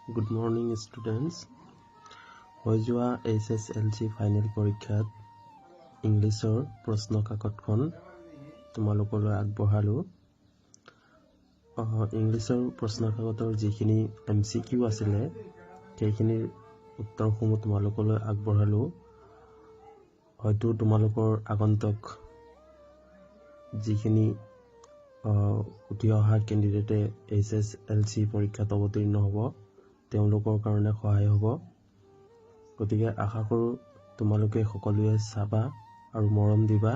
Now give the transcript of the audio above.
Good morning students. হৈ যোৱা HSLC final পৰীক্ষাত ইংলিছৰ প্ৰশ্ন কাকতখন তোমালোকলৈ আগবঢ়ালো। ইংলিছৰ প্ৰশ্ন কাকতৰ যিখিনি MCQ আছিলে সেইখিনিৰ উত্তৰসমূহ তোমালোকলৈ আগবঢ়ালো। হয়তো তোমালোকৰ আগন্তুক যিখিনি উঠি অহা কেণ্ডিডেটে HSLC পৰীক্ষাত অৱতীৰ্ণ হ'ব তেওঁলোকৰ কাৰণে সহায় হ'ব। গতিকে আশা কৰোঁ তোমালোকে সকলোৱে চাবা আৰু মৰম দিবা।